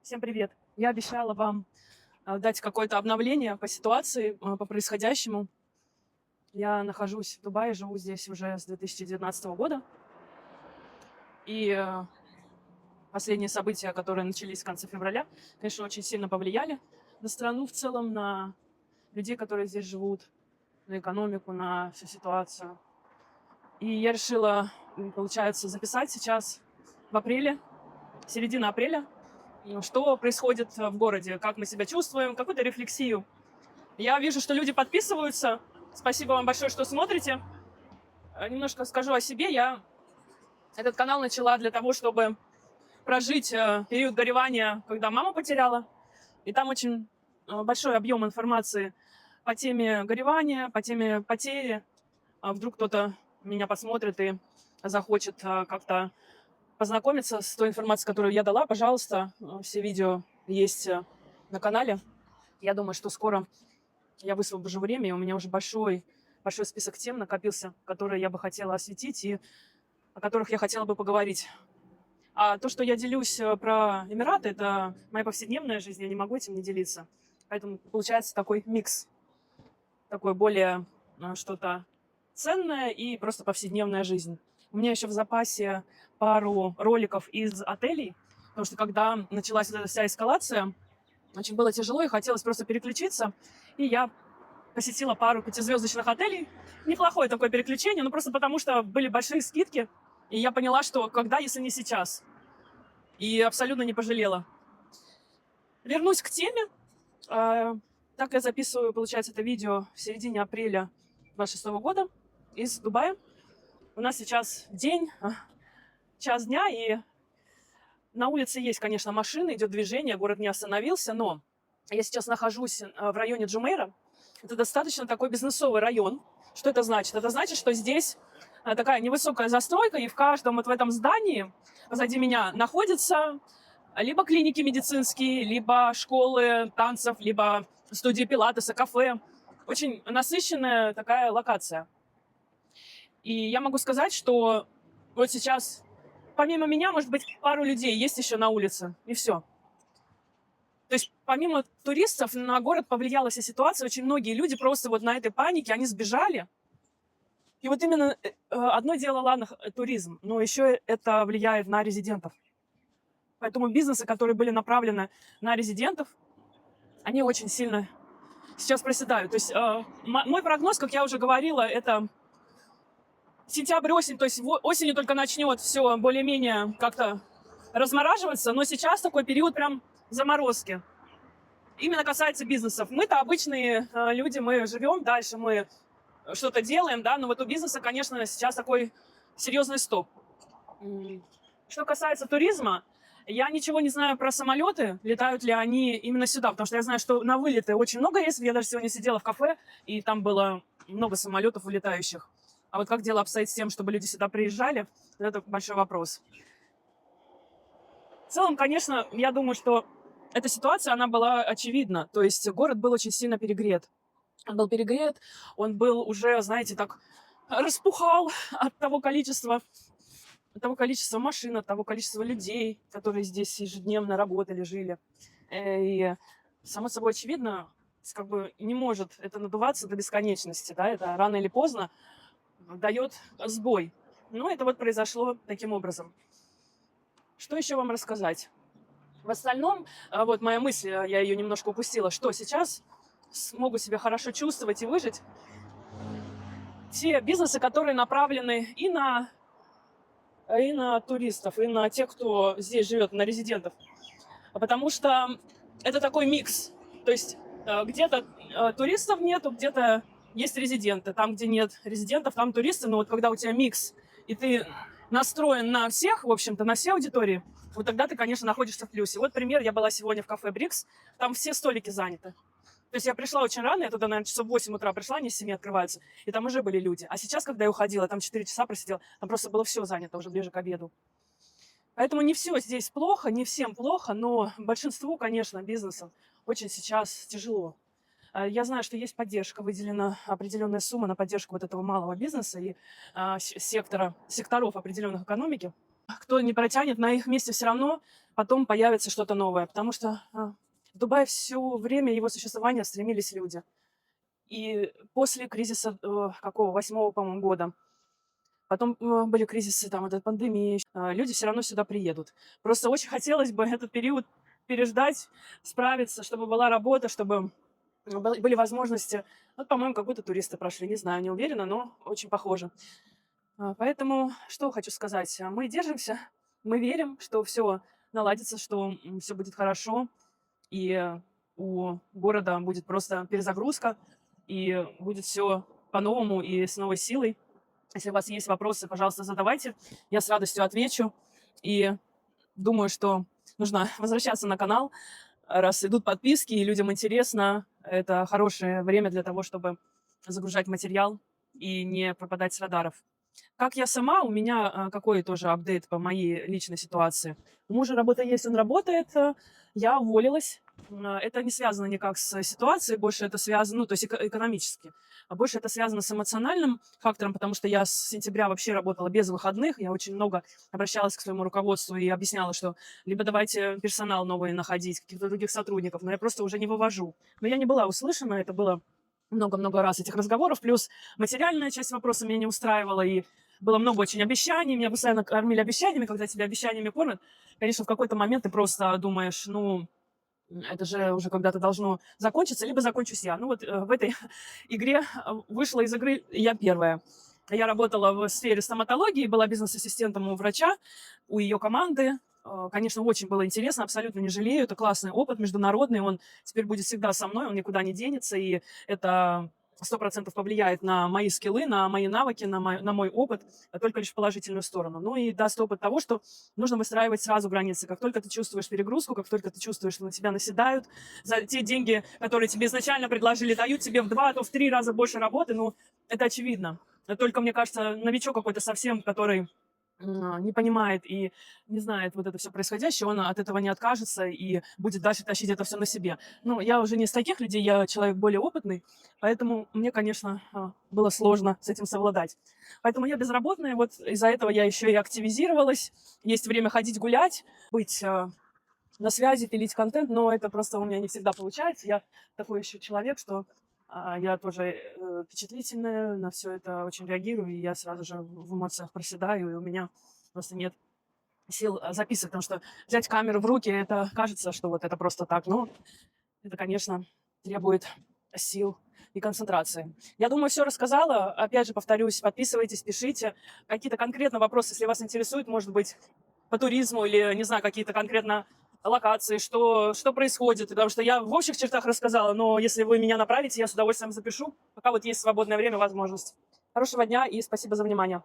Всем привет! Я обещала вам дать какое-то обновление по ситуации, по происходящему. Я нахожусь в Дубае, живу здесь уже с 2019 года. И последние события, которые начались в конце февраля, конечно, очень сильно повлияли на страну в целом, на людей, которые здесь живут, на экономику, на всю ситуацию. И я решила, получается, записать сейчас в апреле, середина апреля, что происходит в городе, как мы себя чувствуем, какую-то рефлексию. Я вижу, что люди подписываются. Спасибо вам большое, что смотрите. Немножко скажу о себе. Я этот канал начала для того, чтобы прожить период горевания, когда маму потеряла. И там очень большой объем информации по теме горевания, по теме потери. Вдруг кто-то меня посмотрит и захочет как-то познакомиться с той информацией, которую я дала. Пожалуйста, все видео есть на канале. Я думаю, что скоро я высвобожу время, и у меня уже большой список тем накопился, которые я бы хотела осветить и о которых я хотела бы поговорить. А то, что я делюсь про Эмираты, это моя повседневная жизнь, я не могу этим не делиться. Поэтому получается такой микс, такой более что-то ценное и просто повседневная жизнь. У меня еще в запасе пару роликов из отелей, потому что когда началась вот эта вся эскалация, очень было тяжело и хотелось просто переключиться. И я посетила пару пятизвездочных отелей. Неплохое такое переключение, но просто потому, что были большие скидки. И я поняла, что когда, если не сейчас. И абсолютно не пожалела. Вернусь к теме. Так я записываю, получается, это видео в середине апреля 2026 года из Дубая. У нас сейчас день, час дня, и на улице есть, конечно, машины, идет движение, город не остановился, но я сейчас нахожусь в районе Джумейра. Это достаточно такой бизнесовый район. Что это значит? Это значит, что здесь такая невысокая застройка, и в каждом вот в этом здании позади меня находятся либо клиники медицинские, либо школы танцев, либо студии пилатеса, кафе. Очень насыщенная такая локация. И я могу сказать, что вот сейчас, помимо меня, может быть, пару людей есть еще на улице, и все. То есть помимо туристов на город повлияла вся ситуация. Очень многие люди просто вот на этой панике, они сбежали. И вот именно одно дело, ладно, туризм, но еще это влияет на резидентов. Поэтому бизнесы, которые были направлены на резидентов, они очень сильно сейчас проседают. То есть мой прогноз, как я уже говорила, это сентябрь, осень. То есть осенью только начнет все более-менее как-то размораживаться, но сейчас такой период прям заморозки. Именно касается бизнесов. Мы-то обычные люди, мы живем дальше, мы что-то делаем, да, но вот у бизнеса, конечно, сейчас такой серьезный стоп. Что касается туризма, я ничего не знаю про самолеты, летают ли они именно сюда, потому что я знаю, что на вылеты очень много рейсов. Я даже сегодня сидела в кафе, и там было много самолетов улетающих. А вот как дело обстоит с тем, чтобы люди сюда приезжали, это большой вопрос. В целом, конечно, я думаю, что эта ситуация, она была очевидна. То есть город был очень сильно перегрет. Он был перегрет, он был уже, знаете, так распухал от того количества машин, от того количества людей, которые здесь ежедневно работали, жили. И само собой очевидно, как бы не может это надуваться до бесконечности, да, это рано или поздно дает сбой. Но это вот произошло таким образом. Что еще вам рассказать? В остальном, вот моя мысль, я ее немножко упустила, что сейчас смогут себя хорошо чувствовать и выжить те бизнесы, которые направлены и на туристов, и на тех, кто здесь живет, на резидентов. Потому что это такой микс. То есть где-то туристов нету, где-то есть резиденты. Там, где нет резидентов, там туристы. Но вот когда у тебя микс, и ты настроен на всех, в общем-то, на все аудитории, вот тогда ты, конечно, находишься в плюсе. Вот пример, я была сегодня в кафе «Брикс», там все столики заняты. То есть я пришла очень рано, я туда, наверное, часов в 8 утра пришла, они с 7 открываются, и там уже были люди. А сейчас, когда я уходила, там 4 часа просидела, там просто было все занято уже ближе к обеду. Поэтому не все здесь плохо, не всем плохо, но большинству, конечно, бизнесам очень сейчас тяжело. Я знаю, что есть поддержка, выделена определенная сумма на поддержку вот этого малого бизнеса и секторов определенных экономики. кто не протянет, на их месте все равно потом появится что-то новое, потому что в Дубае все время его существования стремились люди. И после кризиса какого, 8-го, по-моему, года, потом были кризисы, там, вот эта пандемия, люди все равно сюда приедут. Просто очень хотелось бы этот период переждать, справиться, чтобы была работа, чтобы были возможности. Вот, по-моему, как будто туристы прошли, не знаю, не уверена, но очень похоже. Поэтому что хочу сказать. Мы держимся, мы верим, что все наладится, что все будет хорошо, и у города будет просто перезагрузка, и будет все по-новому и с новой силой. Если у вас есть вопросы, пожалуйста, задавайте. Я с радостью отвечу. И думаю, что нужно возвращаться на канал, раз идут подписки, и людям интересно. Это хорошее время для того, чтобы загружать материал и не пропадать с радаров. Как я сама, у меня какой тоже апдейт по моей личной ситуации. У мужа работа есть, он работает, я уволилась. Это не связано никак с ситуацией, больше это связано, ну, то есть экономически. А больше это связано с эмоциональным фактором, потому что я с сентября вообще работала без выходных. Я очень много обращалась к своему руководству и объясняла, что либо давайте персонал новый находить, каких-то других сотрудников, но я просто уже не вывожу. Но я не была услышана, это было много-много раз этих разговоров, плюс материальная часть вопроса меня не устраивала, и было много очень обещаний, меня постоянно кормили обещаниями, когда тебя обещаниями кормят. Конечно, в какой-то момент ты просто думаешь, ну, это же уже когда-то должно закончиться, либо закончусь я. Ну вот в этой игре вышла из игры я первая. Я работала в сфере стоматологии, была бизнес-ассистентом у врача, у ее команды. Конечно, очень было интересно, абсолютно не жалею. Это классный опыт международный, он теперь будет всегда со мной, он никуда не денется, и это 100% повлияет на мои скиллы, на мои навыки, на мой опыт, только лишь в положительную сторону. Ну и даст опыт того, что нужно выстраивать сразу границы. Как только ты чувствуешь перегрузку, как только ты чувствуешь, что на тебя наседают, за те деньги, которые тебе изначально предложили, дают тебе в 2, а то в 3 раза больше работы, ну, это очевидно. Только, мне кажется, новичок какой-то совсем, который не понимает и не знает вот это все происходящее, он от этого не откажется и будет дальше тащить это все на себе. Ну, я уже не из таких людей, я человек более опытный, поэтому мне, конечно, было сложно с этим совладать. Поэтому я безработная, вот из-за этого я еще и активизировалась. Есть время ходить гулять, быть на связи, пилить контент, но это просто у меня не всегда получается. Я такой еще человек, что я тоже впечатлительная, на все это очень реагирую, и я сразу же в эмоциях проседаю, и у меня просто нет сил записывать, потому что взять камеру в руки, это кажется, что вот это просто так, но это, конечно, требует сил и концентрации. Я думаю, все рассказала. Опять же, повторюсь, подписывайтесь, пишите. Какие-то конкретно вопросы, если вас интересуют, может быть, по туризму или, не знаю, какие-то конкретно локации, что происходит. Потому что я в общих чертах рассказала, но если вы меня направите, я с удовольствием запишу, пока вот есть свободное время, возможность. Хорошего дня и спасибо за внимание.